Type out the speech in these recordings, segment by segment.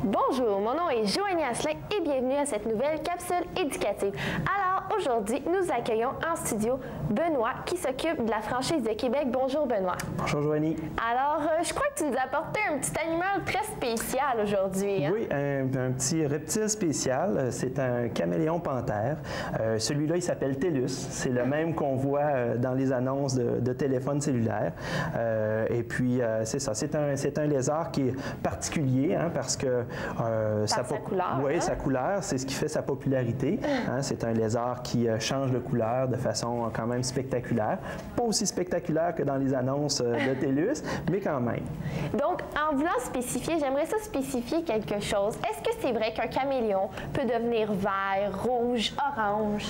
Bonjour, mon nom est Joanie Asselin et bienvenue à cette nouvelle capsule éducative. Alors, aujourd'hui, nous accueillons en studio Benoît qui s'occupe de la franchise de Québec. Bonjour Benoît. Bonjour Joanie. Alors, je crois que tu nous as apporté un petit animal très spécial aujourd'hui. Hein? Oui, un petit reptile spécial. C'est un caméléon panthère. Celui-là, il s'appelle Tellus. C'est le même qu'on voit dans les annonces de téléphones cellulaires. Et puis, c'est ça. C'est un lézard qui est particulier hein, parce que sa couleur. Oui, hein? sa couleur, c'est ce qui fait sa popularité. Hein. C'est un lézard qui change de couleur de façon quand même spectaculaire. Pas aussi spectaculaire que dans les annonces de Tellus, mais quand même. Donc, en voulant spécifier, j'aimerais ça spécifier quelque chose. Est-ce que c'est vrai qu'un caméléon peut devenir vert, rouge, orange?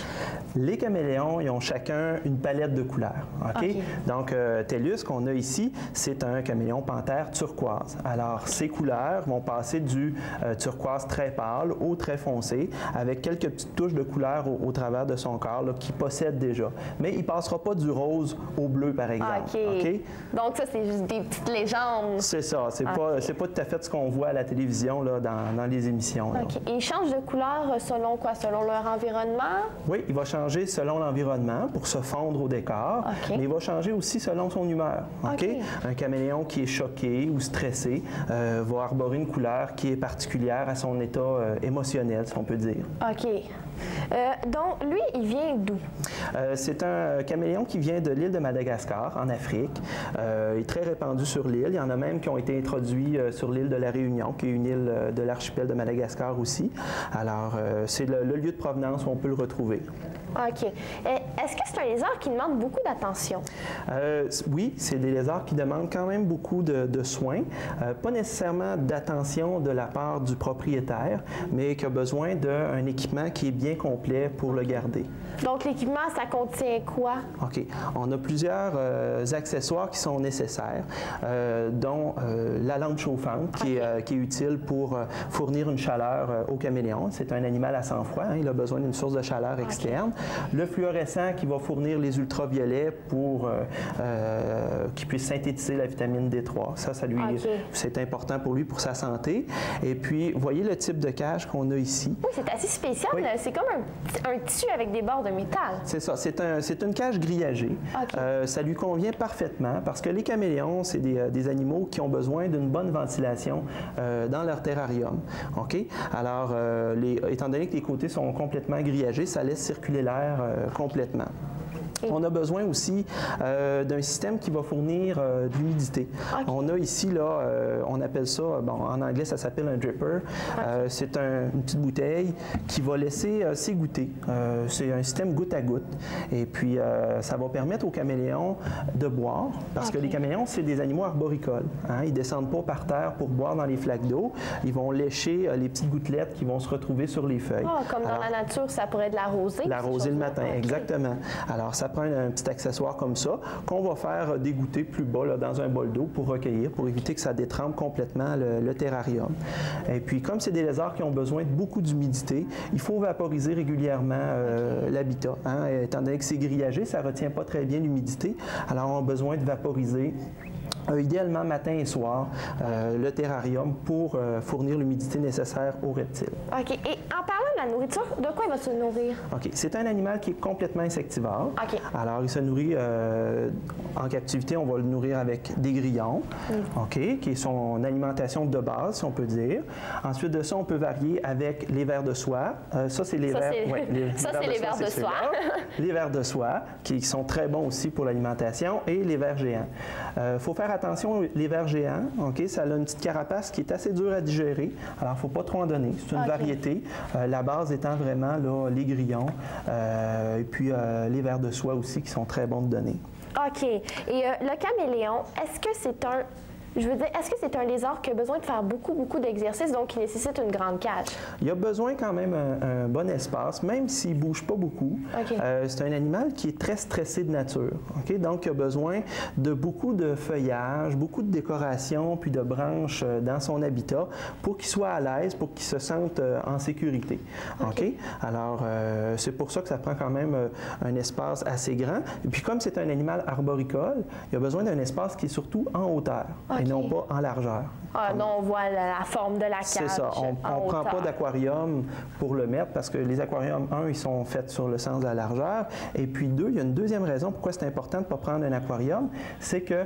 Les caméléons, ils ont chacun une palette de couleurs. Okay? Donc, Tellus, qu'on a ici, c'est un caméléon panthère turquoise. Alors, ces couleurs vont passer du turquoise très pâle au très foncé, avec quelques petites touches de couleur au travers de son corps qu'il possède déjà. Mais il ne passera pas du rose au bleu, par exemple. Okay. Donc, ça, c'est juste des petites légendes. C'est ça. C'est pas tout à fait ce qu'on voit à la télévision là, dans les émissions. Là. Et il change de couleur selon quoi? Selon leur environnement? Oui, il va changer selon l'environnement pour se fondre au décor, mais il va changer aussi selon son humeur. Un caméléon qui est choqué ou stressé va arborer une couleur qui est particulière à son état émotionnel, si on peut dire. OK. Donc, lui, il vient d'où? C'est un caméléon qui vient de l'île de Madagascar, en Afrique. Il est très répandu sur l'île. Il y en a même qui ont été introduits sur l'île de la Réunion, qui est une île de l'archipel de Madagascar aussi. Alors, c'est le lieu de provenance où on peut le retrouver. OK. Est-ce que c'est un lézard qui demande beaucoup d'attention? Oui, c'est des lézards qui demandent quand même beaucoup de soins. Pas nécessairement d'attention de la part du propriétaire, mais qui a besoin d'un équipement qui est bien complet pour le garder. Donc, l'équipement, ça contient quoi? OK. On a plusieurs accessoires qui sont nécessaires, dont la lampe chauffante qui est utile pour fournir une chaleur au caméléon. C'est un animal à sang-froid, hein, il a besoin d'une source de chaleur externe. Le fluorescent qui va fournir les ultraviolets pour qu'il puisse synthétiser la vitamine D3. Ça lui, c'est important pour lui, pour sa santé. Et puis, vous voyez le type de cage qu'on a ici? Oui, c'est assez spécial. Oui. C'est comme un tissu avec des bords de métal. C'est ça. C'est une cage grillagée. Ça lui convient parfaitement parce que les caméléons, c'est des animaux qui ont besoin d'une bonne ventilation dans leur terrarium. Alors, étant donné que les côtés sont complètement grillagés, ça laisse circuler l'air complètement. On a besoin aussi d'un système qui va fournir de l'humidité. On a ici, là, on appelle ça, bon, en anglais, ça s'appelle un dripper. C'est une petite bouteille qui va laisser s'égoutter. C'est un système goutte à goutte. Et puis, ça va permettre aux caméléons de boire, parce que les caméléons, c'est des animaux arboricoles. Hein? Ils ne descendent pas par terre pour boire dans les flaques d'eau. Ils vont lécher les petites gouttelettes qui vont se retrouver sur les feuilles. Comme dans la nature, ça pourrait être de la rosée. La rosée le matin, exactement. Alors, ça prend un petit accessoire comme ça qu'on va faire dégoûter plus bas là, dans un bol d'eau pour recueillir, pour éviter que ça détrempe complètement le terrarium. Et puis, comme c'est des lézards qui ont besoin de beaucoup d'humidité, il faut vaporiser régulièrement l'habitat. Hein? Étant donné que c'est grillagé, ça ne retient pas très bien l'humidité. Alors, on a besoin de vaporiser idéalement matin et soir, le terrarium pour fournir l'humidité nécessaire aux reptiles. OK. Et en parlant de la nourriture, de quoi il va se nourrir? OK. C'est un animal qui est complètement insectivore. Alors, il se nourrit en captivité, on va le nourrir avec des grillons, qui est son alimentation de base, si on peut dire. Ensuite de ça, on peut varier avec les vers de soie. Ça, c'est les vers de soie. Les vers de soie, qui sont très bons aussi pour l'alimentation, et les vers géants. Il faut faire attention, les vers géants, ça a une petite carapace qui est assez dure à digérer, alors il ne faut pas trop en donner. C'est une variété, la base étant vraiment là, les grillons, et puis les vers de soie aussi qui sont très bons de donner. OK. Et le caméléon, est-ce que c'est un... Je veux dire, est-ce que c'est un lézard qui a besoin de faire beaucoup d'exercices, donc qui nécessite une grande cage? Il a besoin quand même un bon espace, même s'il ne bouge pas beaucoup. C'est un animal qui est très stressé de nature. Donc, il a besoin de beaucoup de feuillage, beaucoup de décoration, puis de branches dans son habitat pour qu'il soit à l'aise, pour qu'il se sente en sécurité. Alors, c'est pour ça que ça prend quand même un espace assez grand. Et puis, comme c'est un animal arboricole, il a besoin d'un espace qui est surtout en hauteur. et non pas en largeur. Ah, non, on voit la forme de la cage. C'est ça. On ne prend pas d'aquarium pour le mettre parce que les aquariums, un, ils sont faits sur le sens de la largeur. Et puis deux, il y a une deuxième raison pourquoi c'est important de ne pas prendre un aquarium, c'est que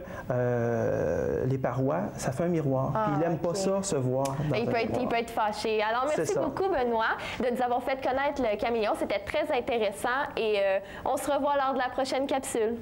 les parois, ça fait un miroir. Puis il n'aime pas ça, se voir dans un miroir. Il peut être fâché. Alors, merci beaucoup, Benoît, de nous avoir fait connaître le caméléon. C'était très intéressant et on se revoit lors de la prochaine capsule.